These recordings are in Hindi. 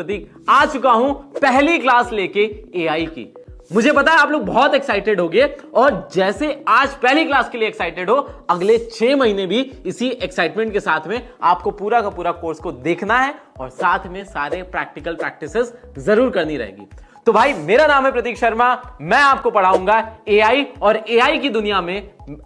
प्रतीक आ चुका हूं पहली क्लास लेके एआई की। मुझे पता है आप लोग बहुत एक्साइटेड होगे और जैसे आज पहली क्लास के लिए एक्साइटेड हो, अगले 6 महीने भी इसी एक्साइटमेंट के साथ में आपको पूरा का पूरा कोर्स को देखना है और साथ में सारे प्रैक्टिकल प्रैक्टिसेस जरूर करनी रहेगी। तो भाई मेरा नाम है प्रतीक शर्मा, मैं आपको पढ़ाऊंगा एआई और एआई की दुनिया में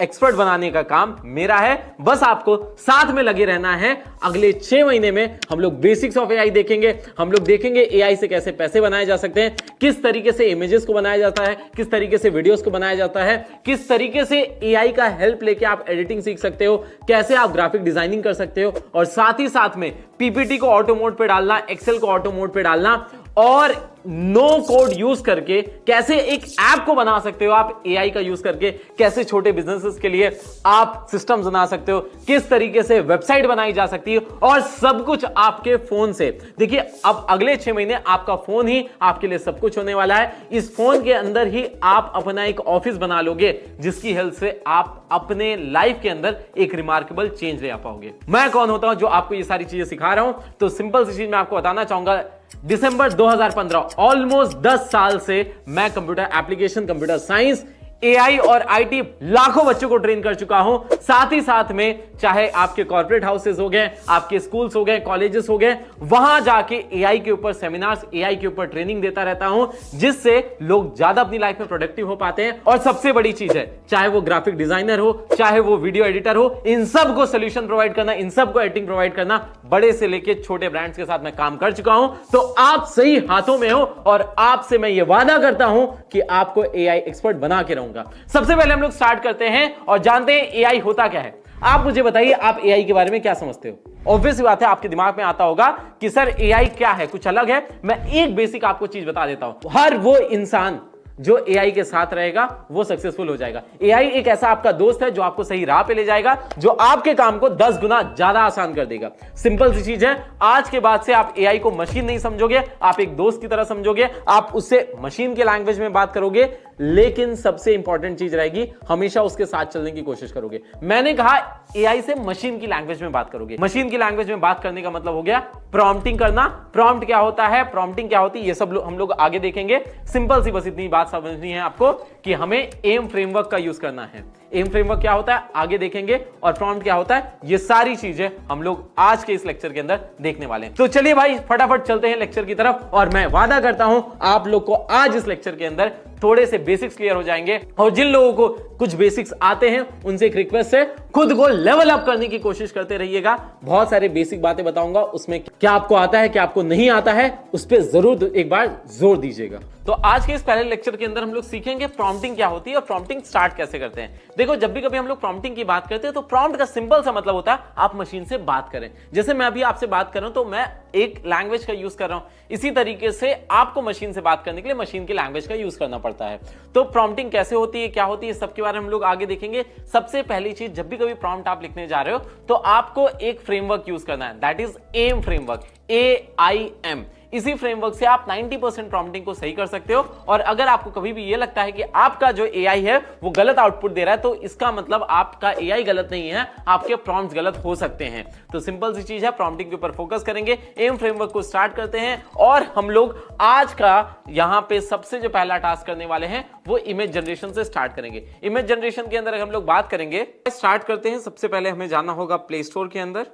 एक्सपर्ट बनाने का काम मेरा है। बस आपको साथ में लगे रहना है। अगले 6 महीने में हम लोग बेसिक्स ऑफ एआई देखेंगे, हम लोग देखेंगे एआई से कैसे पैसे बनाए जा सकते हैं, किस तरीके से इमेजेस को बनाया जाता है, किस तरीके से वीडियोस को बनाया जाता है, किस तरीके से एआई का हेल्प लेके आप एडिटिंग सीख सकते हो, कैसे आप ग्राफिक डिजाइनिंग कर सकते हो और साथ ही साथ में पीपीटी को ऑटो मोड पे डालना, एक्सेल को ऑटो मोड पे डालना और नो कोड यूज करके कैसे एक ऐप को बना सकते हो आप एआई का यूज करके, कैसे छोटे बिजनेसेस के लिए आप सिस्टम्स बना सकते हो, किस तरीके से वेबसाइट बनाई जा सकती है और सब कुछ आपके फोन से। देखिए अब अगले 6 महीने आपका फोन ही आपके लिए सब कुछ होने वाला है। इस फोन के अंदर ही आप अपना एक ऑफिस बना लोगे जिसकी हेल्प से आप अपने लाइफ के अंदर एक रिमार्केबल चेंज ले आ पाओगे। मैं कौन होता हूं जो आपको ये सारी चीजें सिखा रहा हूं? तो सिंपल सी चीज मैं आपको बताना चाहूंगा। दिसंबर 2015 ऑलमोस्ट 10 साल से मैं computer application, computer science, AI और आईटी लाखों बच्चों को ट्रेन कर चुका हूं। साथ ही साथ में चाहे आपके कॉर्पोरेट हाउसेस हो गए, आपके स्कूल्स हो गए, कॉलेजेस हो गए, वहां जाके एआई के ऊपर सेमिनार्स, एआई के ऊपर ट्रेनिंग देता रहता हूं जिससे लोग ज्यादा अपनी लाइफ में प्रोडक्टिव हो पाते हैं। और सबसे बड़ी चीज है, चाहे वो ग्राफिक डिजाइनर हो, चाहे वो वीडियो एडिटर हो, इन सब को सोल्यूशन प्रोवाइड करना, इन सब को एडिटिंग प्रोवाइड करना, बड़े से लेके छोटे ब्रांड्स के साथ मैं काम कर चुका हूं। तो आप सही हाथों में हो और आपसे मैं ये वादा करता हूं कि आपको एआई एक्सपर्ट बना के रहूंगा। सबसे पहले हम लोग स्टार्ट करते हैं और जानते हैं एआई होता क्या है। आप मुझे बताइए, आप एआई के बारे में क्या समझते हो? ऑब्वियस बात है आपके दिमाग में आता होगा कि सर एआई क्या है, कुछ अलग है। मैं एक बेसिक आपको चीज बता देता हूं। हर वो इंसान जो एआई के साथ रहेगा वो सक्सेसफुल हो जाएगा। एआई एक ऐसा आपका दोस्त है जो आपको सही राह पे ले जाएगा, जो आपके काम को 10 गुना ज्यादा आसान कर देगा। सिंपल सी चीज है, आज के बाद से आप एआई को मशीन नहीं समझोगे, आप एक दोस्त की तरह समझोगे। आप उससे मशीन के लैंग्वेज में बात करोगे, लेकिन सबसे इंपॉर्टेंट चीज रहेगी, हमेशा उसके साथ चलने की कोशिश करोगे। मैंने कहा एआई से मशीन की लैंग्वेज में बात करोगे। मशीन की लैंग्वेज में बात करने का मतलब हो गया प्रॉम्प्टिंग करना। प्रॉम्प्ट क्या होता है, प्रॉम्प्टिंग क्या होती है, ये सब हम लोग आगे देखेंगे। सिंपल सी बस इतनी बात समझनी है आपको कि हमें एम फ्रेमवर्क का यूज करना है। एम फ्रेमवर्क क्या होता है आगे देखेंगे, और प्रॉम्प्ट क्या होता है, ये सारी चीजें हम लोग आज के इस लेक्चर के अंदर देखने वाले हैं। तो चलिए भाई फटाफट चलते हैं लेक्चर की तरफ और मैं वादा करता हूं आप लोग को आज इस लेक्चर के अंदर थोड़े से बेसिक्स क्लियर हो जाएंगे। और जिन लोगों को कुछ बेसिक्स आते हैं उनसे एक रिक्वेस्ट है, खुद को लेवल अप करने की कोशिश करते रहिएगा। बहुत सारे बेसिक बातें बताऊंगा, उसमें क्या आपको आता है, क्या आपको नहीं आता है, उस पर जरूर एक बार जोर दीजिएगा। तो आज के इस पहले लेक्चर के अंदर हम लोग सीखेंगे प्रॉम्प्टिंग क्या होती है और प्रॉम्प्टिंग स्टार्ट कैसे करते हैं। देखो जब भी कभी हम लोग प्रॉम्प्टिंग की बात करते हैं तो प्रॉम्प्ट का सिंपल सा मतलब होता है आप मशीन से बात करें। जैसे मैं अभी आपसे बात कर रहा हूं तो मैं एक लैंग्वेज का यूज कर रहा हूं, इसी तरीके से आपको मशीन से बात करने के लिए मशीन की लैंग्वेज का यूज करना पड़ता है। तो प्रॉम्प्टिंग कैसे होती है, क्या होती है, सबके बारे में हम लोग आगे देखेंगे। सबसे पहली चीज, जब भी कभी प्रॉम्प्ट आप लिखने जा रहे हो तो आपको एक फ्रेमवर्क यूज करना है, that is AIM framework, AIM। इसी फ्रेमवर्क से आप 90% प्रॉम्प्टिंग को सही कर सकते हो। और अगर आपको कभी भी ये लगता है कि आपका जो एआई है वो गलत आउटपुट दे रहा है, तो इसका मतलब आपका एआई गलत नहीं है, आपके प्रॉम्प्ट्स गलत हो सकते हैं। तो सिंपल सी चीज है, प्रॉम्प्टिंग के ऊपर फोकस करेंगे। एम फ्रेमवर्क को स्टार्ट करते हैं और हम लोग आज का यहां पे सबसे जो पहला टास्क करने वाले हैं वो इमेज जनरेशन से स्टार्ट करेंगे। इमेज जनरेशन के अंदर हम लोग बात करेंगे, स्टार्ट करते हैं। सबसे पहले हमें जाना होगा प्ले स्टोर के अंदर।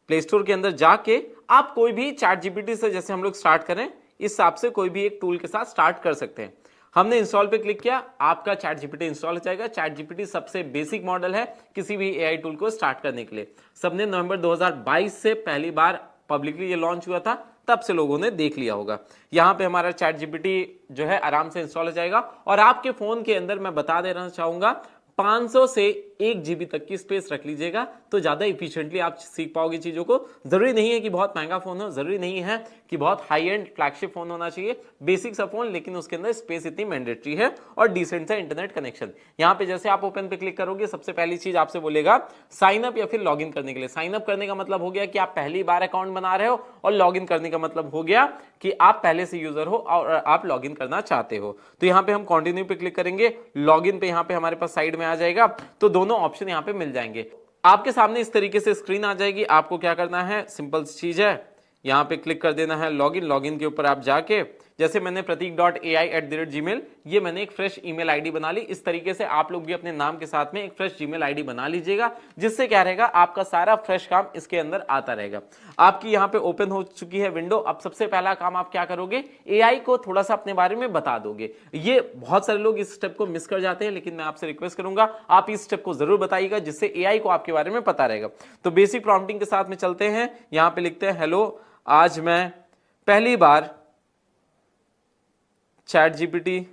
प्ले स्टोर के अंदर जाके आप कोई भी चैट जीपीटी से, जैसे हम लोग स्टार्ट करें इस हिसाब से कोई भी एक टूल के साथ स्टार्ट कर सकते हैं। हमने इंस्टॉल पे क्लिक किया, आपका चैट जीपीटी इंस्टॉल हो जाएगा। चैट जीपीटी सबसे बेसिक मॉडल है किसी भी एआई टूल को स्टार्ट करने के लिए। सबने नवंबर 2022 से पहली बार पब्लिकली ये लॉन्च हुआ था, तब से लोगों ने देख लिया होगा। यहाँ पे हमारा चैट जीपीटी जो है आराम से इंस्टॉल हो जाएगा। और आपके फोन के अंदर मैं बता देना चाहूंगा 500 से 1 GB तक की स्पेस रख लीजिएगा तो ज्यादा इफिशिएंटली आप सीख पाओगे चीजों को। जरूरी नहीं है कि बहुत महंगा फोन हो, जरूरी नहीं है कि बहुत हाई एंड फ्लैगशिप फोन होना चाहिए, बेसिक सा फोन, लेकिन उसके अंदर स्पेस इतनी मैंडेटरी है और डिसेंट सा इंटरनेट कनेक्शन। यहाँ पे जैसे आप ओपन पे क्लिक करोगे, सबसे पहली चीज आपसे बोलेगा साइन अप या फिर लॉग इन करने के लिए। साइन अप करने का मतलब हो गया कि आप पहली बार अकाउंट बना रहे हो, और लॉग इन करने का मतलब हो गया कि आप पहले से यूजर हो और आप लॉग इन करना चाहते हो। तो यहाँ पे हम कंटिन्यू पे क्लिक करेंगे, लॉग इन पे यहाँ पे हमारे पास साइड में आ जाएगा, तो दोनों ऑप्शन यहाँ पे मिल जाएंगे। आपके सामने इस तरीके से स्क्रीन आ जाएगी। आपको क्या करना है, सिंपल चीज है, यहां पे क्लिक कर देना है लॉगिन। लॉगिन के ऊपर आप जाके जैसे मैंने pratik.ai@gmail ये मैंने एक फ्रेश ईमेल आईडी बना ली। इस तरीके से आप लोग भी अपने नाम के साथ में एक फ्रेश जीमेल आईडी बना लीजिएगा, जिससे क्या रहेगा आपका सारा फ्रेश काम इसके अंदर आता रहेगा। आपकी यहां पे ओपन हो चुकी है विंडो। अब सबसे पहला काम आप क्या करोगे, एआई को थोड़ा सा अपने बारे में बता दोगे। ये बहुत सारे लोग इस स्टेप को मिस कर जाते हैं, लेकिन मैं आपसे रिक्वेस्ट करूंगा आप इस स्टेप को जरूर बताइएगा, जिससे एआई को आपके बारे में पता रहेगा। तो बेसिक प्रॉम्प्टिंग के साथ में चलते हैं। यहां पे लिखते हैं हेलो, आज मैं पहली बार चैट जीपीटी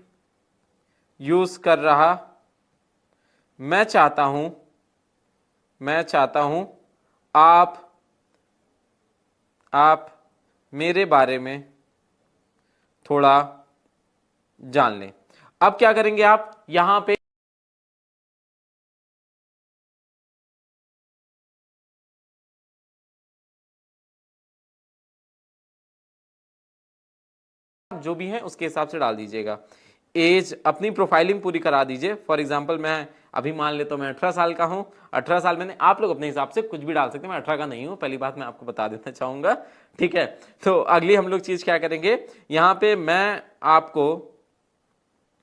यूज कर रहा, मैं चाहता हूं आप मेरे बारे में थोड़ा जान लें। अब क्या करेंगे आप यहां पे जो भी है उसके हिसाब से डाल दीजिएगा। एज अपनी प्रोफाइलिंग पूरी करा दीजिए। फॉर एग्जांपल मैं अभी मान लेता हूं मैं 18 साल का हूं। 18 साल मैंने, आप लोग अपने हिसाब से कुछ भी डाल सकते हैं, मैं 18 का नहीं हूं, पहली बात मैं आपको बता देना चाहूंगा, ठीक है। तो अगली हम लोग चीज क्या करेंगे, यहां पे मैं आपको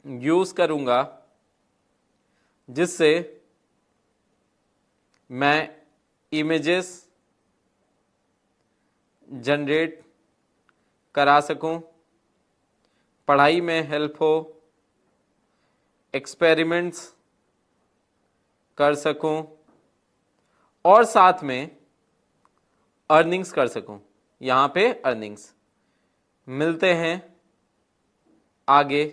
यूज करूंगा जिससे मैं इमेजेस जनरेट करा सकूं, पढ़ाई में हेल्प हो, एक्सपेरिमेंट्स कर सकूं और साथ में अर्निंग्स कर सकूं। यहां पे अर्निंग्स। मिलते हैं आगे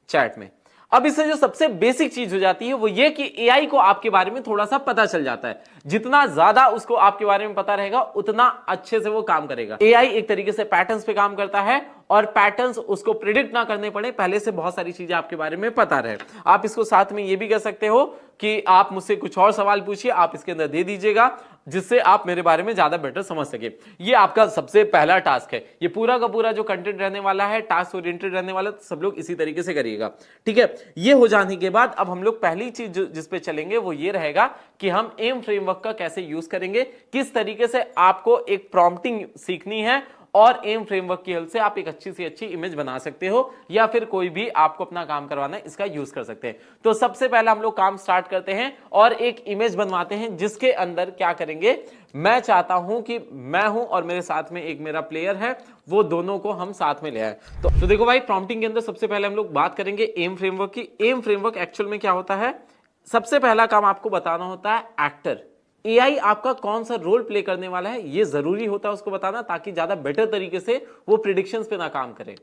चैट में। अब इससे जो सबसे बेसिक चीज हो जाती है वो ये कि एआई को आपके बारे में थोड़ा सा पता चल जाता है। जितना ज्यादा उसको आपके बारे में पता रहेगा उतना अच्छे से वो काम करेगा। एआई एक तरीके से पैटर्न्स पे काम करता है और पैटर्न्स उसको प्रिडिक्ट ना करने पड़े, पहले से बहुत सारी चीजें आपके बारे में पता रहे। आप इसको साथ में ये भी कह सकते हो कि आप मुझसे कुछ और सवाल पूछिए, आप इसके अंदर दे दीजिएगा, जिससे आप मेरे बारे में ज्यादा बेटर समझ सके। ये आपका सबसे पहला टास्क है। ये पूरा का पूरा जो कंटेंट रहने वाला है टास्क ओरिएंटेड रहने वाला, सब लोग इसी तरीके से करिएगा, ठीक है। ये हो जाने के बाद अब हम लोग पहली चीज जिस पे चलेंगे वो ये रहेगा कि हम एम फ्रेमवर्क का कैसे यूज करेंगे, किस तरीके से आपको एक प्रॉम्प्टिंग सीखनी है और एम फ्रेमवर्क की हेल्प से आप एक अच्छी से अच्छी इमेज बना सकते हो, या फिर कोई भी आपको अपना काम करवाना है इसका यूज कर सकते हैं। तो सबसे पहले हम लोग काम स्टार्ट करते हैं और एक इमेज बनवाते हैं, जिसके अंदर क्या करेंगे, मैं चाहता हूं कि मैं हूं और मेरे साथ में एक मेरा प्लेयर है, वो दोनों को हम साथ में ले आए। तो देखो भाई, प्रॉम्प्टिंग के अंदर सबसे पहले हम लोग बात करेंगे एम फ्रेमवर्क की। एम फ्रेमवर्क एक्चुअल में क्या होता है, सबसे पहला काम आपको बताना होता है एक्टर। एआई आपका कौन सा रोल प्ले करने वाला है ये जरूरी होता है उसको बताना, ताकि ज्यादा बेटर तरीके से वो प्रिडिक्शंस पे ना काम करे।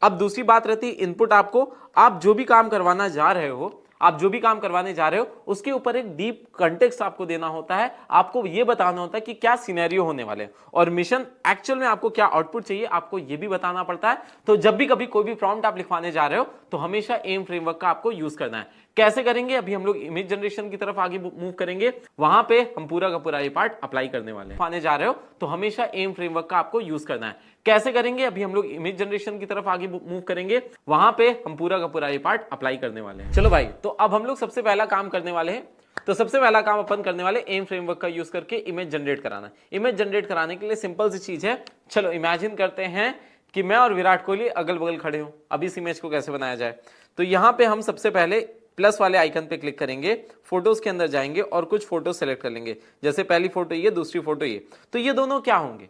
अब दूसरी बात रहती है इनपुट। आपको, आप जो भी काम करवाना जा रहे हो, आप जो भी काम करवाने जा रहे हो उसके ऊपर एक डीप कंटेक्स्ट आपको देना होता है। आपको ये बताना होता है कि क्या सिनेरियो होने वाले हैं और मिशन एक्चुअल में आपको क्या आउटपुट चाहिए, आपको ये भी बताना पड़ता है। तो जब भी कभी कोई भी प्रॉम्प्ट आप लिखवाने जा रहे हो तो हमेशा एम फ्रेमवर्क का आपको यूज करना है। कैसे करेंगे, अभी हम लोग इमेज जनरेशन की तरफ आगे मूव करेंगे, वहां पे हम पूरा का पूरा ये पार्ट अप्लाई करने वाले हैं। आने जा रहे हो तो हमेशा एम फ्रेमवर्क का आपको यूज करना है। कैसे करेंगे, अभी हम लोग इमेज जनरेशन की तरफ आगे मूव करेंगे, वहां पे हम पूरा का पूरा ये पार्ट अप्लाई करने वाले हैं। चलो भाई, तो अब हम लोग सबसे पहला काम करने वाले हैं। तो सबसे पहला काम अपन करने वाले एम फ्रेमवर्क का यूज करके इमेज जनरेट कराना। इमेज जनरेट कराने के लिए सिंपल सी चीज है। चलो इमेजिन करते हैं कि मैं और विराट कोहली अगल बगल खड़े हो। अब इस इमेज को कैसे बनाया जाए, तो यहां पे हम सबसे पहले प्लस वाले आइकन पे क्लिक करेंगे, फोटोज के अंदर जाएंगे और कुछ फोटो सेलेक्ट कर लेंगे। जैसे पहली फोटो ये, दूसरी फोटो ये, तो ये दोनों क्या होंगे,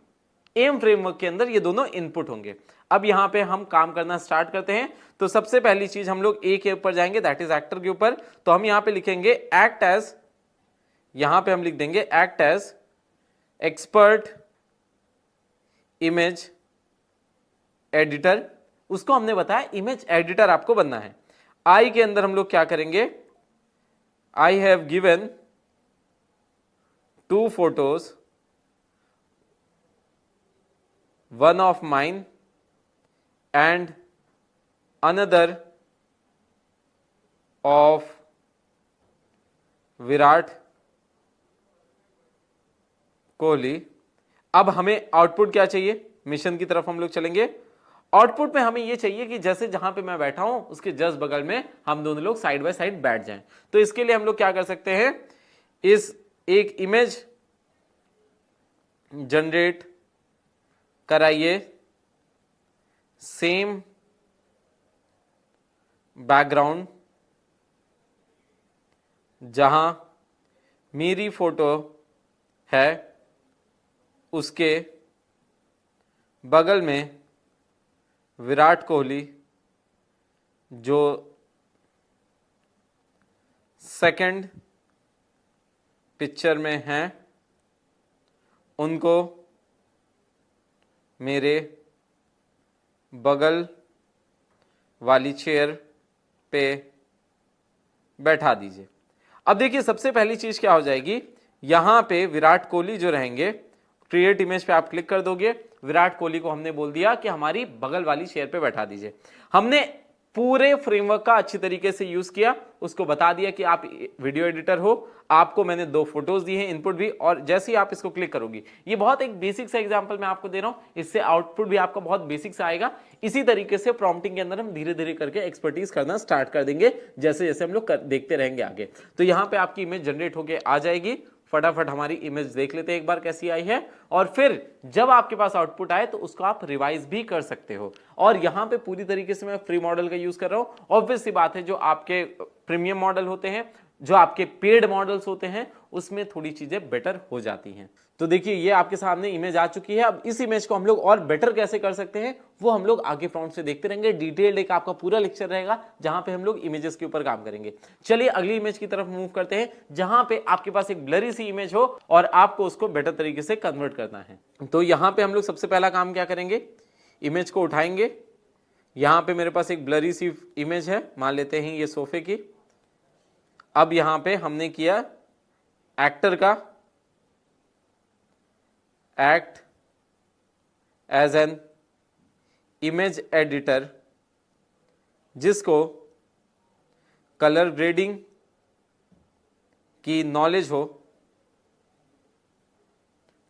एम फ्रेमवर्क के अंदर ये दोनों इनपुट होंगे। अब यहां पे हम काम करना स्टार्ट करते हैं। तो सबसे पहली चीज हम लोग ए के ऊपर जाएंगे, दैट इज एक्टर के ऊपर। तो हम यहां पे लिखेंगे एक्ट एज, यहां पे हम लिख देंगे act as expert image editor. उसको हमने बताया इमेज एडिटर आपको बनना है। आई के अंदर हम लोग क्या करेंगे, I have given 2 photos, one of mine and another of Virat Kohli. अब हमें आउटपुट क्या चाहिए, मिशन की तरफ हम लोग चलेंगे। आउटपुट में हमें यह चाहिए कि जैसे जहां पे मैं बैठा हूं उसके जस्ट बगल में हम दोनों लोग साइड बाय साइड बैठ जाएं। तो इसके लिए हम लोग क्या कर सकते हैं, इस एक इमेज जनरेट कराइए सेम बैकग्राउंड जहां मेरी फोटो है उसके बगल में विराट कोहली जो सेकंड पिक्चर में हैं उनको मेरे बगल वाली चेयर पे बैठा दीजिए। अब देखिए सबसे पहली चीज क्या हो जाएगी, यहां पे विराट कोहली जो रहेंगे, क्रिएट इमेज पे आप क्लिक कर दोगे, विराट कोहली को हमने बोल दिया कि हमारी बगल वाली चेयर पे बैठा दीजिए। हमने पूरे फ्रेमवर्क का अच्छी तरीके से यूज किया, उसको बता दिया कि आप वीडियो एडिटर हो, आपको मैंने 2 फोटोज दिए हैं इनपुट भी, और जैसे ही आप इसको क्लिक करोगी, ये बहुत एक बेसिक सा एग्जांपल मैं आपको दे रहा हूं, इससे आउटपुट भी आपका बहुत बेसिक सा आएगा। इसी तरीके से प्रॉम्प्टिंग के अंदर हम धीरे धीरे करके एक्सपर्टीज करना स्टार्ट कर देंगे, जैसे जैसे हम लोग देखते रहेंगे आगे। तो यहां पे आपकी इमेज जनरेट होके आ जाएगी। फटाफट हमारी इमेज देख लेते हैं एक बार कैसी आई है, और फिर जब आपके पास आउटपुट आए तो उसको आप रिवाइज भी कर सकते हो। और यहां पे पूरी तरीके से मैं फ्री मॉडल का यूज कर रहा हूं। ऑब्वियस सी बात है, जो आपके प्रीमियम मॉडल होते हैं, जो आपके पेड मॉडल्स होते हैं, उसमें थोड़ी चीजें बेटर हो जाती हैं। तो देखिए ये आपके सामने इमेज आ चुकी है। अब इस इमेज को हम लोग और बेटर कैसे कर सकते हैं वो हम लोग आगे प्रॉम्प्ट से देखते रहेंगे। डिटेल्ड एक आपका पूरा लेक्चर रहेगा जहां पे हम लोग इमेजेस के ऊपर काम करेंगे। चलिए अगली इमेज की तरफ मूव करते हैं, जहां पे आपके पास एक ब्लरी सी इमेज हो और आपको उसको बेटर तरीके से कन्वर्ट करना है। तो यहां पे हम लोग सबसे पहला काम क्या करेंगे, इमेज को उठाएंगे। यहां पे मेरे पास एक ब्लरी सी इमेज है, मान लेते हैं ये सोफे की। अब यहां पे हमने किया एक्टर का act as an image editor, जिसको कलर ग्रेडिंग की नॉलेज हो।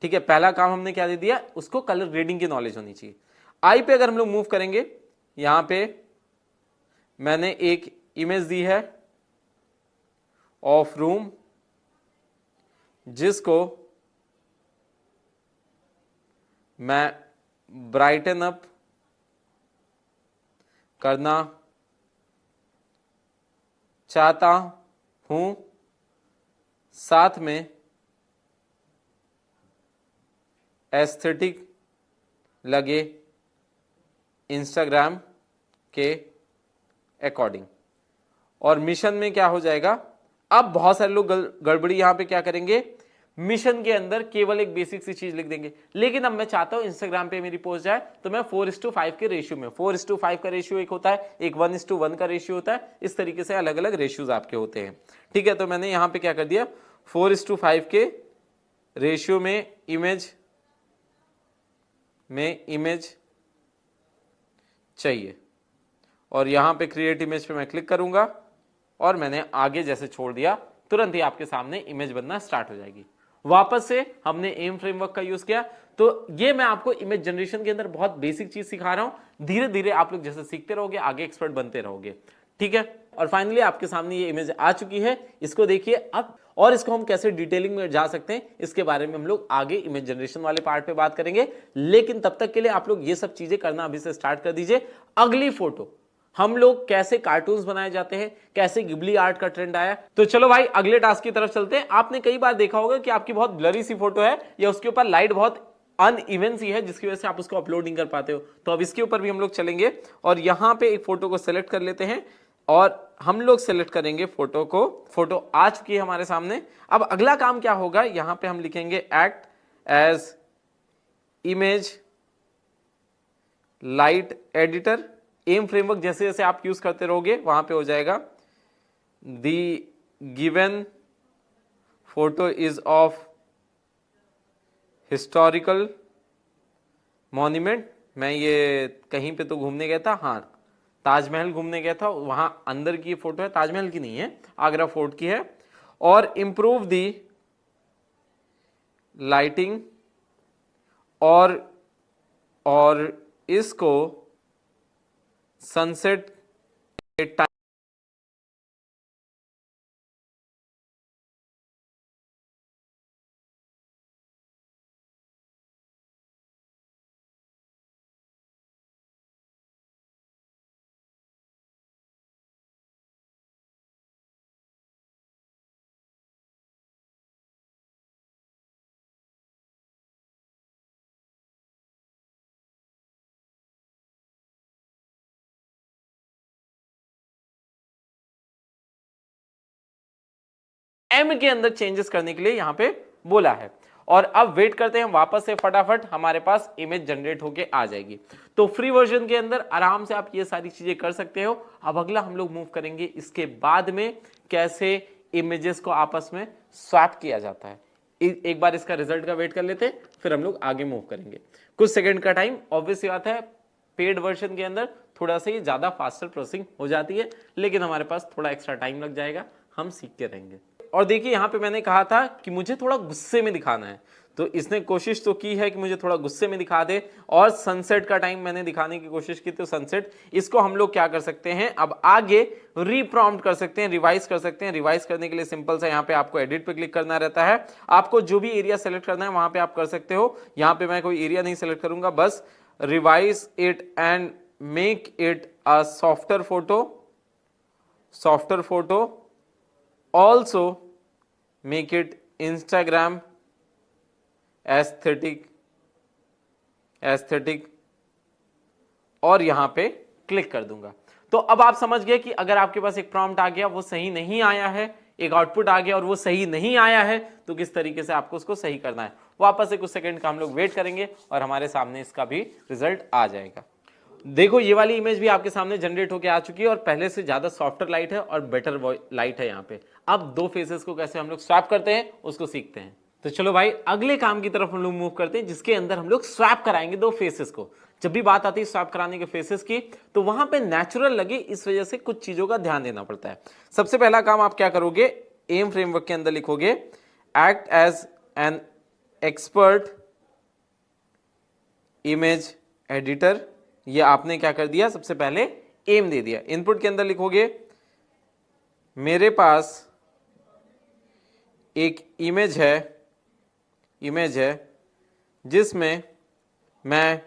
ठीक है, पहला काम हमने क्या दे दिया, उसको कलर ग्रेडिंग की नॉलेज होनी चाहिए। आई पे अगर हम लोग मूव करेंगे, यहां पे मैंने एक इमेज दी है ऑफ रूम, जिसको मैं ब्राइटन अप करना चाहता हूं, साथ में एस्थेटिक लगे इंस्टाग्राम के अकॉर्डिंग। और मिशन में क्या हो जाएगा, अब बहुत सारे लोग गड़बड़ी यहां पे क्या करेंगे, मिशन के अंदर केवल एक बेसिक सी चीज लिख देंगे। लेकिन अब मैं चाहता हूं इंस्टाग्राम पे मेरी पोस्ट जाए, तो मैं 4:5 के रेशियो में, 4:5 का रेशियो एक होता है, एक 1:1 का रेशियो होता है, इस तरीके से अलग अलग रेशियोज आपके होते हैं। ठीक है, तो मैंने यहां पे क्या कर दिया, 4:5 के रेशियो में इमेज चाहिए, और यहां पे क्रिएट इमेज पे मैं क्लिक करूंगा, और मैंने आगे जैसे छोड़ दिया, तुरंत ही आपके सामने इमेज बनना स्टार्ट हो जाएगी। वापस से हमने एम फ्रेमवर्क का यूज किया। तो ये मैं आपको इमेज जनरेशन के अंदर बहुत बेसिक चीज सिखा रहा हूं, धीरे धीरे आप लोग जैसे सीखते रहोगे आगे एक्सपर्ट बनते रहोगे। ठीक है, और फाइनली आपके सामने ये इमेज आ चुकी है, इसको देखिए अब। और इसको हम कैसे डिटेलिंग में जा सकते हैं, इसके बारे में हम लोग आगे इमेज जनरेशन वाले पार्ट पे बात करेंगे। लेकिन तब तक के लिए आप लोग ये सब चीजें करना अभी से स्टार्ट कर दीजिए। अगली फोटो, हम लोग कैसे कार्टून्स बनाए जाते हैं, कैसे गिबली आर्ट का ट्रेंड आया। तो चलो भाई अगले टास्क की तरफ चलते हैं। आपने कई बार देखा होगा कि आपकी बहुत ब्लरी सी फोटो है, या उसके ऊपर लाइट बहुत अनइवन सी है, जिसकी वजह से आप उसको अपलोड नहीं कर पाते हो। तो अब इसके ऊपर भी हम लोग चलेंगे, और यहां पे एक फोटो को सिलेक्ट कर लेते हैं, और हम लोग सिलेक्ट करेंगे फोटो को। फोटो आ चुकी है हमारे सामने। अब अगला काम क्या होगा, यहां पे हम लिखेंगे act as image light editor. AIM framework जैसे जैसे आप यूज करते रहोगे वहां पे हो जाएगा, the given photo is of historical monument. मैं ये कहीं पे तो घूमने गया था, हाँ ताजमहल घूमने गया था, वहां अंदर की फोटो है, ताजमहल की नहीं है, आगरा फोर्ट की है। और इंप्रूव दी लाइटिंग, और इसको सनसेट एम के अंदर चेंजेस करने के लिए यहां पे बोला है। और अब वेट करते हैं वापस से, फटाफट हमारे पास इमेज जनरेट होके आ जाएगी। तो फ्री वर्जन के अंदर आराम से आप ये सारी चीजें कर सकते हो। अब अगला हम लोग मूव करेंगे इसके बाद में कैसे इमेजेस को आपस में स्वैप किया जाता है। एक बार इसका रिजल्ट का वेट कर लेते हैं, फिर हम लोग आगे मूव करेंगे। कुछ सेकंड का टाइम, ऑब्वियस बात है पेड वर्जन के अंदर थोड़ा सा ये ज्यादा फास्टर प्रोसेसिंग हो जाती है, लेकिन हमारे पास थोड़ा एक्स्ट्रा टाइम लग जाएगा, हम सीखते रहेंगे। और देखिए यहां पे मैंने कहा था कि मुझे थोड़ा गुस्से में दिखाना है, तो इसने कोशिश तो की है कि मुझे थोड़ा गुस्से में दिखा दे, और सनसेट का टाइम मैंने दिखाने की कोशिश की, तो सनसेट। इसको हम लोग क्या कर सकते हैं, अब आगे रीप्रॉम्प्ट कर सकते हैं, रिवाइज कर सकते हैं। रिवाइज करने के लिए सिंपल सा यहाँ पे आपको एडिट पे क्लिक करना रहता है। आपको जो भी एरिया सेलेक्ट करना है वहां पे आप कर सकते हो। यहाँ पे मैं कोई एरिया नहीं सेलेक्ट करूंगा, बस revise it and make it a softer photo, also make it Instagram aesthetic, और यहां पे क्लिक कर दूंगा। तो अब आप समझ गए कि अगर आपके पास एक प्रॉम्प्ट आ गया, वो सही नहीं आया है, एक आउटपुट आ गया और वो सही नहीं आया है, तो किस तरीके से आपको उसको सही करना है। वापस से कुछ सेकंड का हम लोग वेट करेंगे और हमारे सामने इसका भी रिजल्ट आ जाएगा। देखो ये वाली इमेज भी आपके सामने जनरेट होकर आ चुकी है और पहले से ज्यादा सॉफ्टर लाइट है और बेटर लाइट है यहाँ पे। अब दो फेसेस को कैसे हम लोग स्वैप करते हैं उसको सीखते हैं। तो चलो भाई अगले काम की तरफ हम लोग मूव करते हैं, जिसके अंदर हम लोग स्वैप कराएंगे दो फेसेस को। जब भी बात आती है स्वैप कराने के फेसेस की, तो वहां पे नेचुरल लगे, इस वजह से कुछ चीजों का ध्यान देना पड़ता है। सबसे पहला काम आप क्या करोगे, एम फ्रेमवर्क के अंदर लिखोगे act as an expert image editor. ये आपने क्या कर दिया, सबसे पहले एम दे दिया। इनपुट के अंदर लिखोगे मेरे पास एक इमेज है जिसमें मैं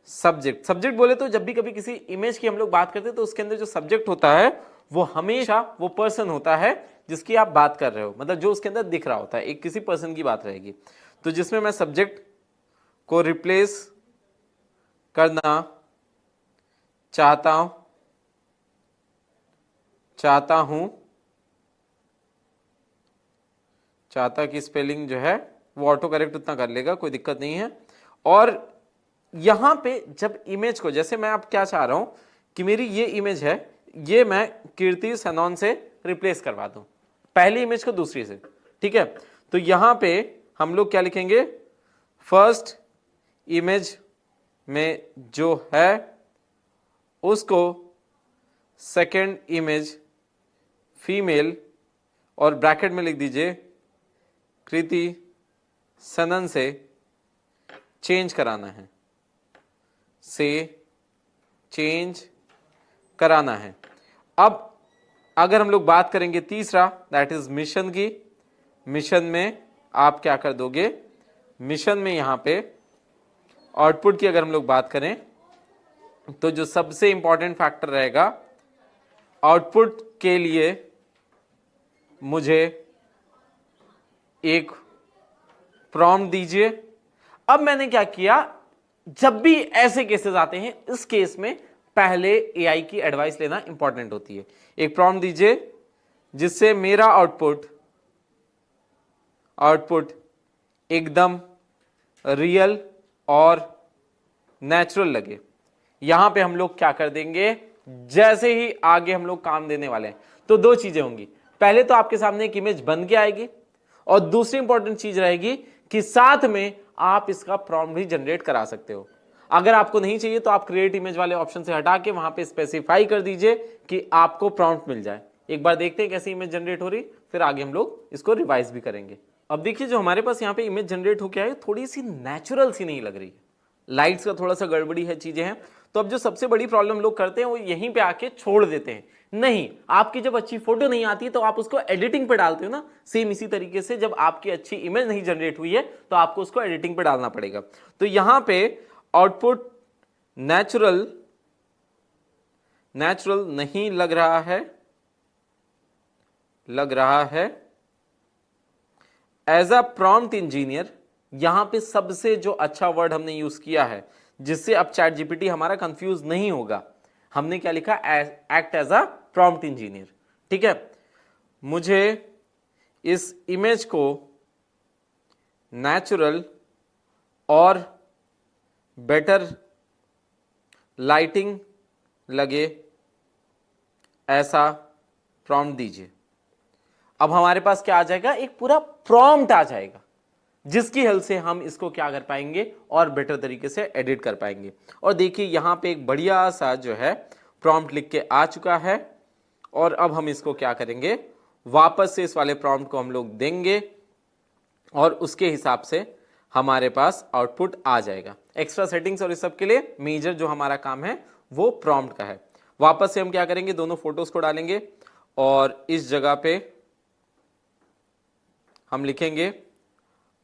सब्जेक्ट बोले तो जब भी कभी किसी इमेज की हम लोग बात करते हैं तो उसके अंदर जो सब्जेक्ट होता है वो हमेशा वो पर्सन होता है जिसकी आप बात कर रहे हो, मतलब जो उसके अंदर दिख रहा होता है, एक किसी पर्सन की बात रहेगी। तो जिसमें मैं सब्जेक्ट को रिप्लेस करना चाहता हूं, चाहता की स्पेलिंग जो है वो ऑटो करेक्ट उतना कर लेगा, कोई दिक्कत नहीं है। और यहां पे जब इमेज को, जैसे मैं अब क्या चाह रहा हूं कि मेरी ये इमेज है, ये मैं कीर्ति सनोन से रिप्लेस करवा दूं, पहली इमेज को दूसरी से, ठीक है। तो यहां पे हम लोग क्या लिखेंगे, फर्स्ट इमेज में जो है उसको सेकंड इमेज फीमेल और ब्रैकेट में लिख दीजिए कृति सनन से चेंज कराना है, अब अगर हम लोग बात करेंगे तीसरा, दैट इज मिशन की, मिशन में आप क्या कर दोगे, मिशन में यहां पे आउटपुट की अगर हम लोग बात करें तो जो सबसे इंपॉर्टेंट फैक्टर रहेगा, आउटपुट के लिए मुझे एक प्रॉम्प्ट दीजिए। अब मैंने क्या किया, जब भी ऐसे केसेस आते हैं, इस केस में पहले एआई की एडवाइस लेना इंपॉर्टेंट होती है। एक प्रॉम्प्ट दीजिए जिससे मेरा आउटपुट एकदम रियल और नेचुरल लगे। यहां पे हम लोग क्या कर देंगे, जैसे ही आगे हम लोग काम देने वाले हैं तो दो चीजें होंगी, पहले तो आपके सामने एक इमेज बन के आएगी और दूसरी इंपॉर्टेंट चीज रहेगी कि साथ में आप इसका प्रॉम्प्ट भी जनरेट करा सकते हो। अगर आपको नहीं चाहिए तो आप क्रिएट इमेज वाले ऑप्शन से हटा के वहां पे स्पेसिफाई कर दीजिए कि आपको प्रॉम्प्ट मिल जाए। एक बार देखते हैं कैसी इमेज जनरेट हो रही, फिर आगे हम लोग इसको रिवाइज भी करेंगे। अब देखिए जो हमारे पास यहाँ पे इमेज जनरेट होके आई, थोड़ी सी नेचुरल सी नहीं लग रही है, लाइट्स का थोड़ा सा गड़बड़ी है, चीजें हैं। तो अब जो सबसे बड़ी प्रॉब्लम लोग करते हैं वो यहीं पे आके छोड़ देते हैं। नहीं, आपकी जब अच्छी फोटो नहीं आती है तो आप उसको एडिटिंग पे डालते हो ना, सेम इसी तरीके से जब आपकी अच्छी इमेज नहीं जनरेट हुई है तो आपको उसको एडिटिंग पे डालना पड़ेगा। तो यहां पे आउटपुट नेचुरल नहीं लग रहा है एज अ प्रॉम्प्ट इंजीनियर। यहां पे सबसे जो अच्छा वर्ड हमने यूज किया है जिससे अब चैट जीपीटी हमारा कंफ्यूज नहीं होगा, हमने क्या लिखा, act as a prompt engineer, ठीक है। मुझे इस इमेज को नेचुरल और बेटर लाइटिंग लगे ऐसा प्रॉम्प्ट दीजिए। अब हमारे पास क्या आ जाएगा, एक पूरा प्रॉम्प्ट आ जाएगा जिसकी हेल्प से हम इसको क्या कर पाएंगे और बेटर तरीके से एडिट कर पाएंगे। और देखिए यहां पे एक बढ़िया सा जो है प्रॉम्प्ट लिख के आ चुका है और अब हम इसको क्या करेंगे, वापस से इस वाले प्रॉम्प्ट को हम लोग देंगे और उसके हिसाब से हमारे पास आउटपुट आ जाएगा। एक्स्ट्रा सेटिंग्स और इस सब के लिए मेजर जो हमारा काम है वो प्रॉम्प्ट का है। वापस से हम क्या करेंगे, दोनों फोटोज को डालेंगे और इस जगह पे हम लिखेंगे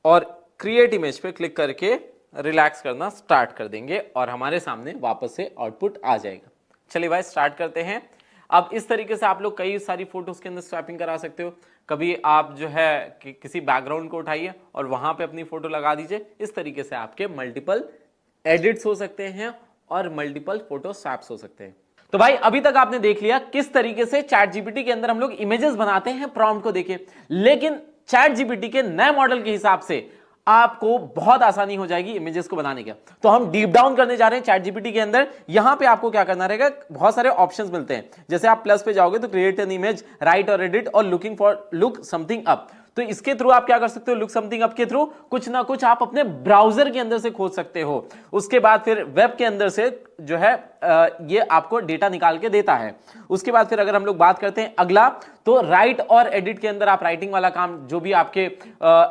और क्रिएट इमेज पे क्लिक करके रिलैक्स करना स्टार्ट कर देंगे और हमारे सामने वापस से आउटपुट आ जाएगा। चलिए भाई स्टार्ट करते हैं। अब इस तरीके से आप लोग कई सारी फोटोज के अंदर स्वैपिंग करा सकते हो। कभी आप जो है किसी बैकग्राउंड को उठाइए और वहां पे अपनी फोटो लगा दीजिए। इस तरीके से आपके मल्टीपल एडिट्स हो सकते हैं और मल्टीपल फोटो स्वैप्स हो सकते हैं। तो भाई अभी तक आपने देख लिया किस तरीके से चैट जीपीटी के अंदर हम लोग इमेजेस बनाते हैं प्रॉम्प्ट को देके, लेकिन चैट जीपीटी के नए मॉडल के हिसाब से आपको बहुत आसानी हो जाएगी इमेजेस को बनाने का। तो हम डीप डाउन करने जा रहे हैं चैट जीपीटी के अंदर। यहां पे आपको क्या करना रहेगा, बहुत सारे ऑप्शंस मिलते हैं। जैसे आप प्लस पे जाओगे तो क्रिएट एन इमेज, राइट और एडिट और looking for look something up. तो इसके थ्रू आप क्या कर सकते हो, लुक समथिंग अप के थ्रू कुछ ना कुछ आप अपने ब्राउजर के अंदर से खोज सकते हो। उसके बाद फिर वेब के अंदर से जो है ये आपको डेटा निकाल के देता है। उसके बाद फिर अगर हम लोग बात करते हैं अगला, तो राइट और एडिट के अंदर आप राइटिंग वाला काम जो भी आपके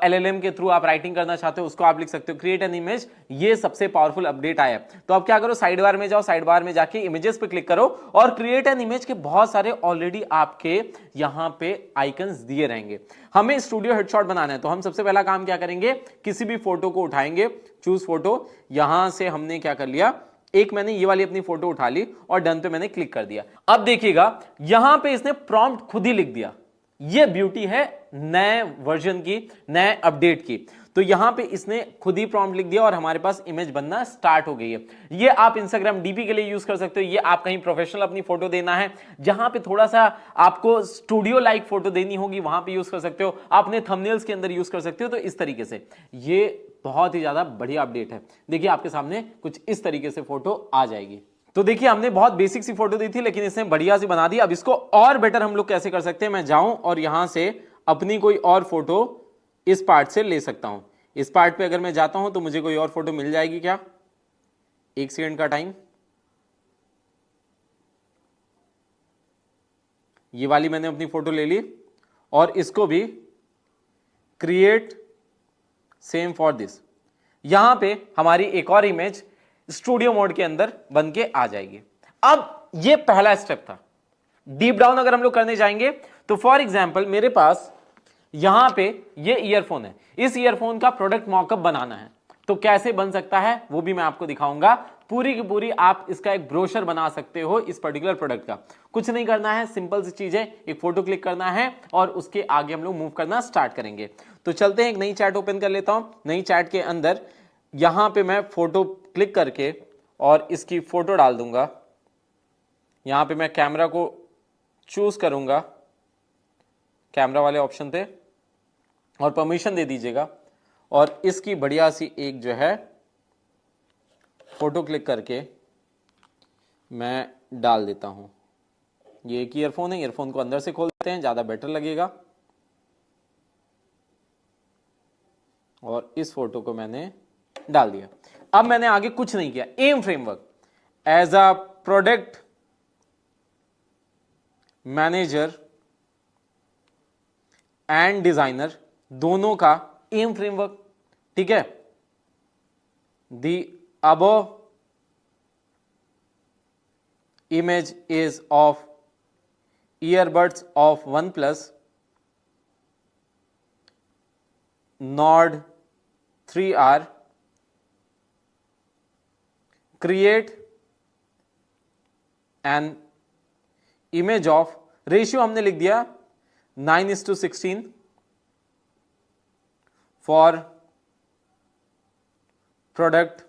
एलएलएम के थ्रू आप राइटिंग करना चाहते हो उसको आप लिख सकते हो। क्रिएट एन इमेज, ये सबसे पावरफुल अपडेट आया है। तो आप क्या करो, साइड बार में जाओ, साइड बार में जाके इमेजेस पे क्लिक करो और क्रिएट एन इमेज के बहुत सारे ऑलरेडी आपके यहां पे आइकन्स दिए रहेंगे। हमें स्टूडियो हेडशॉट बनाना है तो हम सबसे पहला काम क्या करेंगे, किसी भी फोटो को उठाएंगे, चूज फोटो, यहां से हमने क्या कर लिया, एक मैंने ये वाली अपनी फोटो उठा ली और डन पे मैंने क्लिक कर दिया। अब देखिएगा यहां पे इसने प्रॉम्प्ट खुद ही लिख दिया। ये ब्यूटी है नए वर्जन की, नए अपडेट की। तो यहां पे इसने खुद ही प्रॉम्प्ट लिख दिया और हमारे पास इमेज बनना स्टार्ट हो गई है। ये आप इंस्टाग्राम डीपी के लिए यूज कर सकते हो। ये आप कहीं प्रोफेशनल अपनी फोटो देना है, जहां पे थोड़ा सा आपको स्टूडियो लाइक फोटो देनी होगी, वहां पे यूज कर सकते हो। आपने थंबनेल्स के अंदर यूज कर सकते हो। तो इस तरीके से ये बहुत ही ज्यादा बढ़िया अपडेट है। देखिए आपके सामने कुछ इस तरीके से फोटो आ जाएगी। तो देखिए हमने बहुत बेसिक सी फोटो दी थी लेकिन इसने बढ़िया सी बना दी। अब इसको और बेटर हम लोग कैसे कर सकते हैं, मैं जाऊं और यहां से अपनी कोई और फोटो इस पार्ट से ले सकता हूं। इस पार्ट पे अगर मैं जाता हूं तो मुझे कोई और फोटो मिल जाएगी क्या, 1 सेकंड का टाइम। ये वाली मैंने अपनी फोटो ले ली और इसको भी क्रिएट सेम फॉर दिस। यहां पे हमारी एक और इमेज स्टूडियो मोड के अंदर बन के आ जाएगी। अब ये पहला स्टेप था। डीप डाउन अगर हम लोग करने जाएंगे तो फॉर एग्जांपल मेरे पास यहां पे ये ईयरफोन है, इस ईयरफोन का प्रोडक्ट मॉकअप बनाना है। तो कैसे बन सकता है वो भी मैं आपको दिखाऊंगा। पूरी की पूरी आप इसका एक ब्रोशर बना सकते हो इस पर्टिकुलर प्रोडक्ट का। कुछ नहीं करना है, सिंपल सी चीज है, एक फोटो क्लिक करना है और उसके आगे हम लोग मूव करना स्टार्ट करेंगे। तो चलते हैं, एक नई चैट ओपन कर लेता हूं। नई चैट के अंदर यहां पे मैं फोटो क्लिक करके और इसकी फोटो डाल दूंगा। यहां पे मैं कैमरा को चूज करूंगा, कैमरा वाले ऑप्शन पे, और परमिशन दे दीजिएगा और इसकी बढ़िया सी एक जो है फोटो क्लिक करके मैं डाल देता हूं। ये एक ईयरफोन है, ईयरफोन को अंदर से खोल देते हैं, ज्यादा बेटर लगेगा। और इस फोटो को मैंने डाल दिया। अब मैंने आगे कुछ नहीं किया। AIM framework as a product manager and designer, दोनों का एम फ्रेमवर्क, ठीक है। The above image is of earbuds of OnePlus Nord 3R. Create an image of, ratio हमने लिख दिया 9:16 for product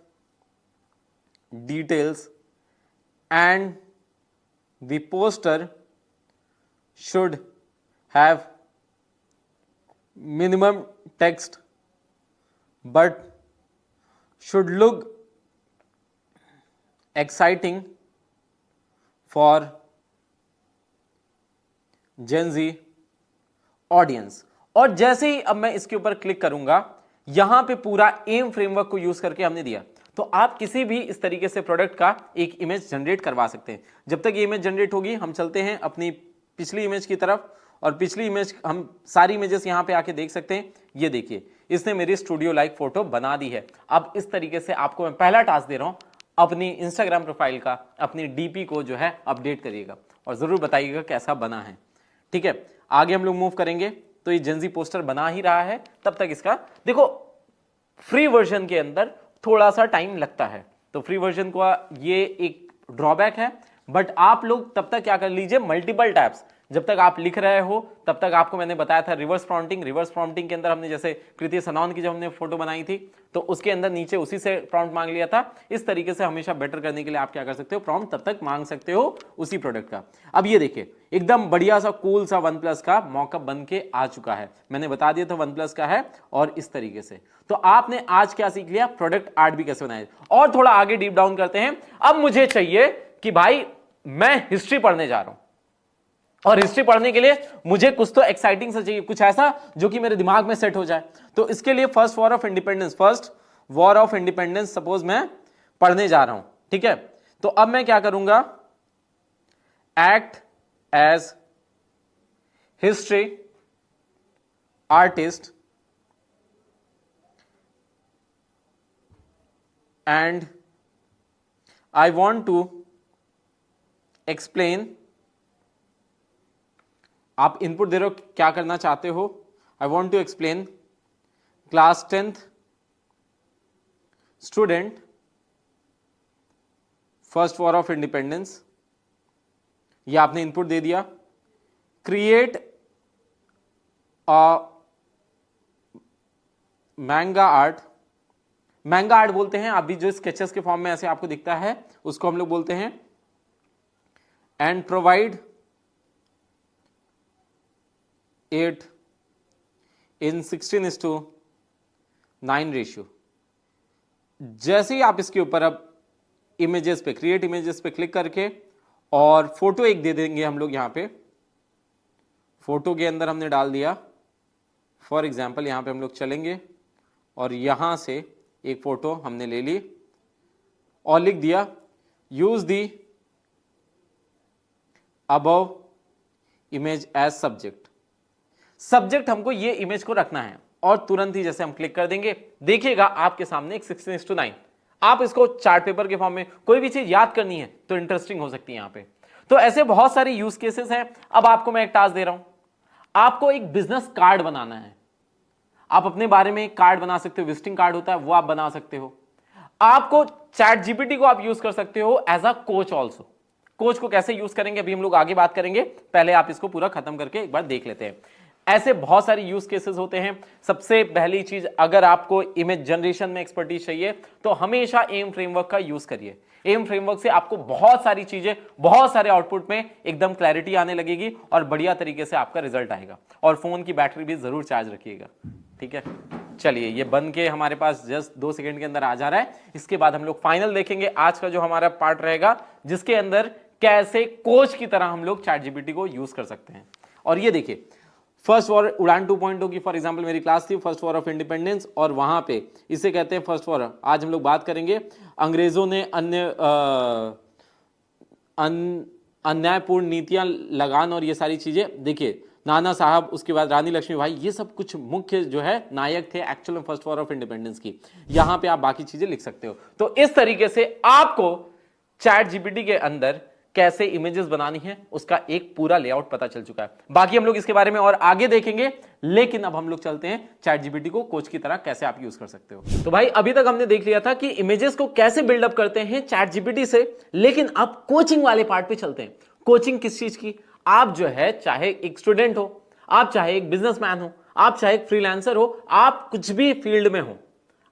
details, and the poster should have minimum text but should look exciting for Gen Z audience. और जैसे ही अब मैं इसके ऊपर क्लिक करूंगा, यहां पे पूरा एम फ्रेमवर्क को यूज करके हमने दिया, तो आप किसी भी इस तरीके से प्रोडक्ट का एक इमेज जनरेट करवा सकते हैं। जब तक ये इमेज जनरेट होगी, हम चलते हैं अपनी पिछली इमेज की तरफ, और पिछली इमेज हम सारी इमेजेस यहां पे आके देख सकते हैं। ये देखिए, इसने मेरी स्टूडियो लाइक फोटो बना दी है। अब इस तरीके से आपको मैं पहला टास्क दे रहा हूं, अपनी इंस्टाग्राम प्रोफाइल का, अपनी डीपी को जो है अपडेट करिएगा और जरूर बताइएगा कैसा बना है। ठीक है, आगे हम लोग मूव करेंगे। तो ये जेनजी पोस्टर बना ही रहा है, तब तक इसका देखो, फ्री वर्जन के अंदर थोड़ा सा टाइम लगता है, तो फ्री वर्जन का ये एक ड्रॉबैक है। बट आप लोग तब तक क्या कर लीजिए, मल्टीपल टैब्स, जब तक आप लिख रहे हो तब तक आपको मैंने बताया था रिवर्स प्रॉम्प्टिंग। रिवर्स प्रॉम्प्टिंग के अंदर हमने जैसे कृति सनौन की जब हमने फोटो बनाई थी, तो उसके अंदर नीचे उसी से प्रॉम्प्ट मांग लिया था। इस तरीके से हमेशा बेटर करने के लिए आप क्या कर सकते हो, प्रॉम्प्ट तब तक मांग सकते हो उसी प्रोडक्ट का। अब ये देखिए, एकदम बढ़िया सा कूल सा OnePlus का मॉकअप बन के आ चुका है। मैंने बता दिया था OnePlus का है, और इस तरीके से। तो आपने आज क्या सीख लिया, प्रोडक्ट आर्ट भी कैसे बनाए। और थोड़ा आगे डीप डाउन करते हैं। अब मुझे चाहिए कि भाई मैं हिस्ट्री पढ़ने जा रहा हूं, और हिस्ट्री पढ़ने के लिए मुझे कुछ तो एक्साइटिंग सा चाहिए, कुछ ऐसा जो कि मेरे दिमाग में सेट हो जाए। तो इसके लिए first war of independence suppose मैं पढ़ने जा रहा हूं। ठीक है, तो अब मैं क्या करूंगा, act as history artist and I want to explain. आप इनपुट दे रहे हो, क्या करना चाहते हो। I want to explain class 10th student first war of independence. ये आपने इनपुट दे दिया। Create a manga art. Manga art बोलते हैं, अभी जो स्केचेस के फॉर्म में ऐसे आपको दिखता है, उसको हम लोग बोलते हैं। And provide 8 in 16:9 ratio. जैसे ही आप इसके ऊपर अब इमेजेस पे, क्रिएट इमेजेस पे क्लिक करके, और फोटो एक दे देंगे हम लोग। यहां पे फोटो के अंदर हमने डाल दिया, फॉर एग्जाम्पल यहां पे हम लोग चलेंगे, और यहां से एक फोटो हमने ले ली और लिख दिया use the above image as subject. Subject हमको ये इमेज को रखना है, और तुरंत ही जैसे हम क्लिक कर देंगे, देखिएगा आपके सामने एक 16:9। आप इसको चार्ट पेपर के फॉर्म में कोई भी चीज याद करनी है तो इंटरेस्टिंग हो सकती है यहां पे। तो ऐसे बहुत सारे यूज केसेस हैं। अब आपको मैं एक टास्क दे रहा हूं, आपको एक बिजनेस कार्ड बनाना है। आप अपने बारे में एक कार्ड बना सकते हो, विजिटिंग कार्ड होता है वो आप बना सकते हो। आपको चैट जीपीटी को आप यूज कर सकते हो as a coach also. Coach को कैसे यूज करेंगे अभी हम लोग आगे बात करेंगे, पहले आप इसको पूरा खत्म करके एक बार देख लेते हैं। ऐसे बहुत सारे यूज केसेस होते हैं। सबसे पहली चीज, अगर आपको इमेज जनरेशन में एक्सपर्टीज चाहिए तो हमेशा एम फ्रेमवर्क का यूज करिए। एम फ्रेमवर्क से आपको बहुत सारी चीजें, बहुत सारे आउटपुट में एकदम क्लैरिटी आने लगेगी, और बढ़िया तरीके से आपका रिजल्ट आएगा। और फोन की बैटरी भी जरूर चार्ज रखिएगा। ठीक है, चलिए, ये बन के हमारे पास जस्ट 2 सेकंड के अंदर आ जा रहा है। इसके बाद हम लोग फाइनल देखेंगे आज का जो हमारा पार्ट रहेगा, जिसके अंदर कैसे कोच की तरह हम लोग चैट जीपीटी को यूज कर सकते हैं। और ये देखिए, फर्स्ट वॉर उड़ान 2.0 की फॉर एग्जांपल मेरी क्लास थी, फर्स्ट वॉर ऑफ इंडिपेंडेंस, और वहां पे इसे कहते हैं फर्स्ट वॉर। आज हम लोग बात करेंगे अंग्रेजों ने अन्यायपूर्ण नीतियां, लगान और ये सारी चीजें। देखिए, नाना साहब, उसके बाद रानी लक्ष्मीबाई, ये सब कुछ मुख्य जो है नायक थे एक्चुअल में फर्स्ट वॉर ऑफ इंडिपेंडेंस की। यहां पे आप बाकी चीजें लिख सकते हो। तो इस तरीके से आपको चैट जीपीटी के अंदर कैसे इमेजेस बनानी है उसका एक पूरा लेआउट पता चल चुका है। बाकी हम लोग इसके बारे में और आगे देखेंगे, लेकिन अब हम लोग चलते हैं चैट जीपीटी को कोच की तरह कैसे आप यूज कर सकते हो। तो भाई, अभी तक हमने देख लिया था कि इमेजेस को कैसे बिल्डअप करते हैं चैट जीपीटी से, लेकिन अब कोचिंग वाले पार्ट पे चलते हैं। कोचिंग किस चीज की? आप जो है, चाहे एक स्टूडेंट हो, आप चाहे एक बिजनेसमैन हो, आप चाहे एक फ्रीलांसर हो, आप कुछ भी फील्ड में हो,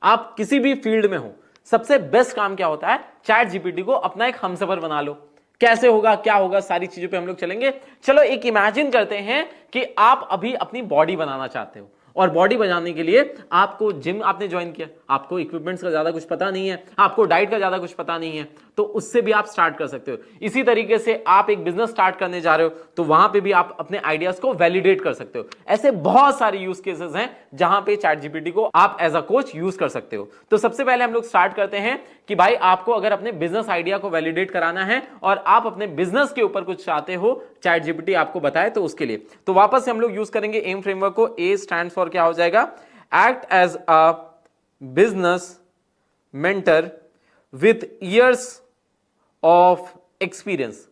आप किसी भी फील्ड में हो, सबसे बेस्ट काम क्या होता है, चैट जीपीटी को अपना एक हमसफर बना लो। कैसे होगा, क्या होगा, सारी चीजों पे हम लोग चलेंगे। चलो एक इमेजिन करते हैं कि आप अभी अपनी बॉडी बनाना चाहते हो। और बॉडी बनाने के लिए आपको जिम आपने ज्वाइन किया, आपको इक्विपमेंट्स का ज्यादा कुछ पता नहीं है, आपको डाइट का ज्यादा कुछ पता नहीं है, तो उससे भी आप स्टार्ट कर सकते हो। इसी तरीके से आप एक बिजनेस स्टार्ट करने जा रहे हो तो वहां पे भी आप अपने आइडियाज को वैलिडेट कर सकते हो। ऐसे बहुत सारे यूज केसेस हैं जहां पे चैट जीपीटी को आप एज अ कोच यूज कर सकते हो। तो सबसे पहले हम लोग स्टार्ट करते हैं कि भाई आपको अगर अपने बिजनेस आइडिया को वैलिडेट कराना है और आप अपने बिजनेस के ऊपर कुछ चाहते हो चैट जीपीटी आपको बताए, तो उसके लिए तो वापस से हम लोग यूज करेंगे एम फ्रेमवर्क को। ए स्टैंड्स फॉर क्या हो जाएगा, act as a business mentor with years of experience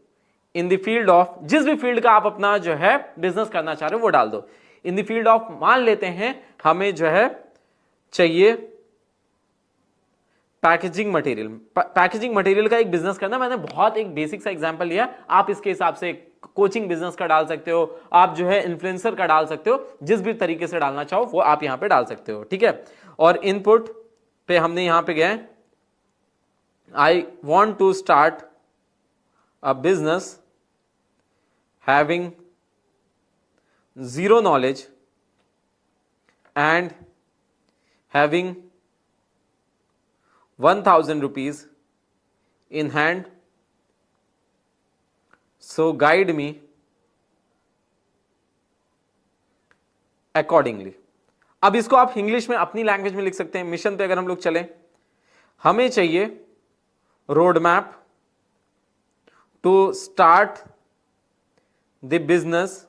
in the field of, जिस भी फील्ड का आप अपना जो है बिजनेस करना चाह रहे हो वो डाल दो। इन द फील्ड ऑफ, मान लेते हैं हमें जो है चाहिए पैकेजिंग मटेरियल। पैकेजिंग मटेरियल का एक बिजनेस करना, मैंने बहुत एक बेसिक सा एग्जांपल लिया, आप इसके हिसाब से कोचिंग बिजनेस का डाल सकते हो, आप जो है इन्फ्लुएंसर का डाल सकते हो, जिस भी तरीके से डालना चाहो वो आप यहां पे डाल सकते हो, ठीक है। और इनपुट पे हमने यहां पे गए, I want to start a business having zero knowledge and having 1000 rupees in hand, so guide me accordingly। अब इसको आप इंग्लिश में अपनी लैंग्वेज में लिख सकते हैं। मिशन पे अगर हम लोग चलें, हमें चाहिए road map to start the business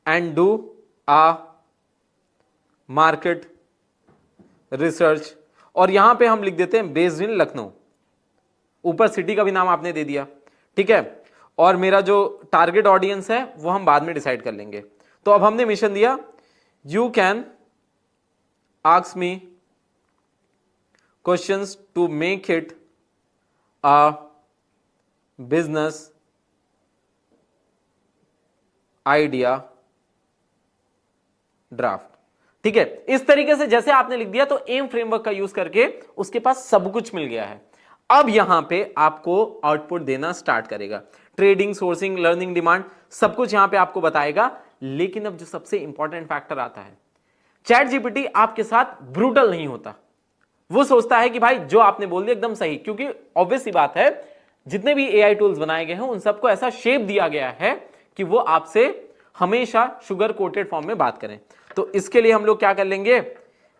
and do a market research, और यहां पे हम लिख देते हैं बेस्ड इन लखनऊ, ऊपर सिटी का भी नाम आपने दे दिया, ठीक है। और मेरा जो टारगेट ऑडियंस है वो हम बाद में डिसाइड कर लेंगे। तो अब हमने मिशन दिया, you can ask me questions to make it a business idea draft, ठीक है। इस तरीके से जैसे आपने लिख दिया तो एम फ्रेमवर्क का यूज करके उसके पास सब कुछ मिल गया है। अब यहां पे आपको आउटपुट देना स्टार्ट करेगा, ट्रेडिंग, सोर्सिंग, लर्निंग, डिमांड, सब कुछ यहां पे आपको बताएगा। लेकिन अब जो सबसे इंपॉर्टेंट फैक्टर आता है, चैट जीपीटी आपके साथ ब्रूटल नहीं होता। वो सोचता है कि भाई जो आपने बोल दिया एकदम सही, क्योंकि ऑब्वियस सी बात है जितने भी एआई टूल्स बनाए गए हैं उन सबको ऐसा शेप दिया गया है कि वो आपसे हमेशा शुगर कोटेड फॉर्म में बात करें। तो इसके लिए हम लोग क्या कर लेंगे,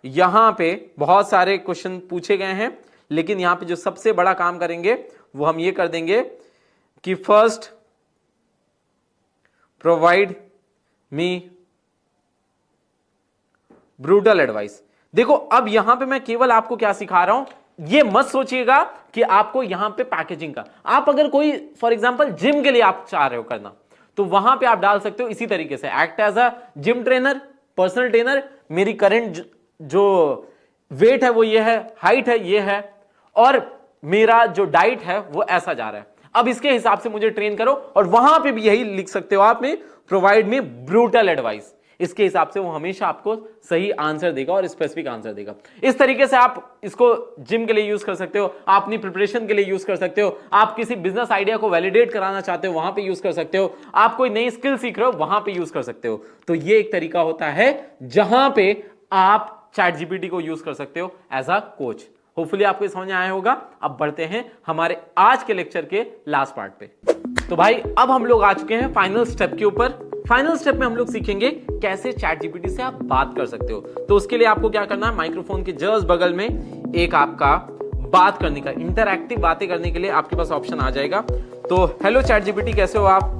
यहां पे बहुत सारे क्वेश्चन पूछे गए हैं, लेकिन यहां पे जो सबसे बड़ा काम करेंगे वो हम ये कर देंगे कि first provide me brutal advice. देखो अब यहां पे मैं केवल आपको क्या सिखा रहा हूं, ये मत सोचिएगा कि आपको यहां पे पैकेजिंग का, आप अगर कोई फॉर एग्जांपल जिम के लिए आप चाह रहे हो करना, तो वहां पे आप डाल सकते हो इसी तरीके से, act as a gym trainer, personal trainer, मेरी करंट जो वेट है वो ये है, हाइट है ये है, और मेरा जो डाइट है वो ऐसा जा रहा है, अब इसके हिसाब से मुझे ट्रेन करो। और वहां पे भी यही लिख सकते हो आप में, प्रोवाइड मी ब्रूटल एडवाइस। इसके हिसाब से वो हमेशा आपको सही आंसर देगा और स्पेसिफिक आंसर देगा। इस तरीके से आप इसको जिम के लिए यूज कर सकते हो, आप अपनी प्रिपरेशन के लिए यूज कर सकते हो, आप किसी बिजनेस आइडिया को वैलिडेट कराना चाहते हो वहां पे यूज कर सकते हो, आप कोई नई स्किल सीख रहे हो वहां पे यूज कर सकते हो। तो ये एक तरीका होता है जहां पे आप चैट जीपीटी को यूज कर सकते हो एज अ कोच। होपफुली आपको समझ में आया होगा। अब बढ़ते हैं हमारे आज के लेक्चर के लास्ट पार्ट पे। तो भाई अब हम लोग आ चुके हैं फाइनल स्टेप के ऊपर। फाइनल स्टेप में हम लोग सीखेंगे कैसे चैट जीपीटी से आप बात कर सकते हो। तो उसके लिए आपको क्या करना है, माइक्रोफोन के जस्ट बगल में एक आपका बात करने का, इंटरैक्टिव बातें करने के लिए आपके पास ऑप्शन आ जाएगा। तो हेलो चैट जीपीटी, कैसे हो आप?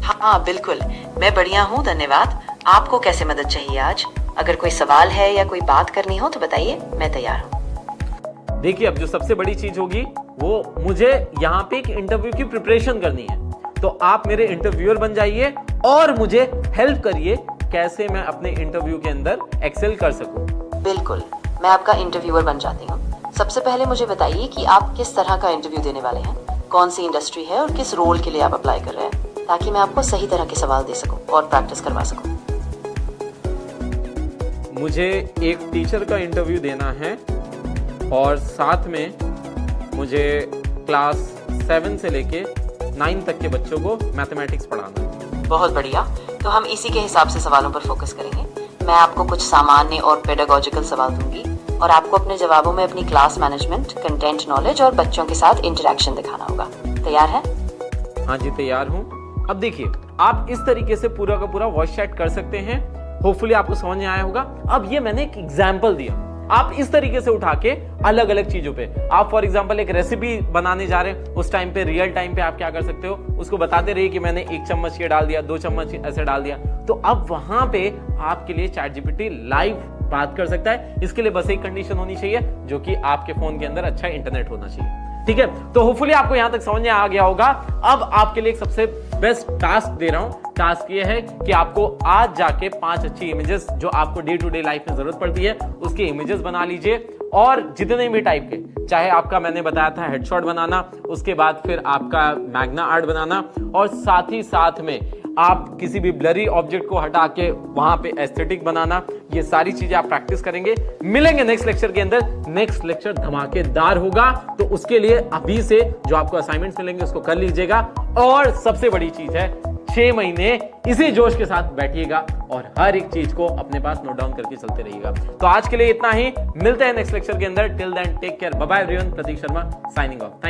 हाँ बिल्कुल, मैं बढ़िया हूँ, धन्यवाद। आपको कैसे मदद चाहिए आज? अगर कोई सवाल है या कोई बात करनी हो तो बताइए, मैं तैयार हूँ। देखिए अब जो सबसे बड़ी चीज होगी वो मुझे यहाँ पे एक इंटरव्यू की प्रिपरेशन करनी है, तो आप मेरे इंटरव्यूअर बन जाइए और मुझे हेल्प करिए कैसे मैं अपने इंटरव्यू के अंदर एक्सेल कर सकूं। बिल्कुल, मैं आपका इंटरव्यूअर बन जाती हूँ। सबसे पहले मुझे बताइए कि आप किस तरह का इंटरव्यू देने वाले हैं, कौन सी इंडस्ट्री है और किस रोल के लिए आप अप्लाई कर रहे हैं, ताकि मैं आपको सही तरह के सवाल दे सकूं और प्रैक्टिस करवा सकूं। मुझे एक टीचर का इंटरव्यू देना है और साथ में मुझे क्लास 7 से लेके 9 तक के बच्चों को मैथमेटिक्स पढ़ाना है। बहुत बढ़िया, तो हम इसी के हिसाब से सवालों पर फोकस करेंगे। मैं आपको कुछ सामान्य और पेडागोजिकल सवाल दूंगी और आपको अपने जवाबों में अपनी क्लास मैनेजमेंट, कंटेंट नॉलेज और बच्चों के साथ इंटरेक्शन दिखाना होगा। तैयार हैं? हाँ जी, तैयार हूँ। अब देखिए, आप इस तरीके से पूरा का पूरा वॉइस चैट कर सकते हैं। होपफुली आपको समझ में आया होगा। अब ये मैंने एक एग्जाम्पल दिया, आप इस तरीके से उठा के अलग अलग चीजों पे, आप फॉर एग्जांपल एक रेसिपी बनाने जा रहे हैं, उस टाइम पे रियल टाइम पे आप क्या कर सकते हो, उसको बताते रहिए कि मैंने 1 चम्मच ये डाल दिया, 2 चम्मच ऐसे डाल दिया। तो अब वहां पे आपके लिए चैट जीपीटी लाइव बात कर सकता है। इसके लिए बस एक कंडीशन होनी चाहिए, जो कि आपके फोन के अंदर अच्छा इंटरनेट होना चाहिए। ठीक है, तो होपफुली आपको यहां तक समझ में आ गया होगा। अब आपके लिए एक सबसे बेस्ट टास्क दे रहा हूं। टास्क ये है कि आपको आज जाके 5 अच्छी इमेजेस जो आपको डे टू डे लाइफ में जरूरत पड़ती है उसके इमेजेस बना लीजिए, और जितने भी टाइप के, चाहे आपका मैंने बताया था हेडशॉट बनाना, उसके बाद फिर आपका मैग्ना आर्ट बनाना, और साथ ही साथ में आप किसी भी ब्लरी ऑब्जेक्ट को हटा के वहां पे एस्थेटिक बनाना, ये सारी चीजें आप प्रैक्टिस करेंगे। मिलेंगे नेक्स्ट लेक्चर के अंदर। नेक्स्ट लेक्चर धमाकेदार होगा, तो उसके लिए अभी से जो आपको असाइनमेंट्स मिलेंगे उसको कर लीजिएगा। और सबसे बड़ी चीज है, 6 महीने इसी जोश के साथ बैठिएगा और हर एक चीज को अपने पास नोट डाउन करके चलते रहिएगा। तो आज के लिए इतना ही, मिलते हैं नेक्स्ट लेक्चर के अंदर। Till then take care, bye bye everyone. Prateek Sharma signing of.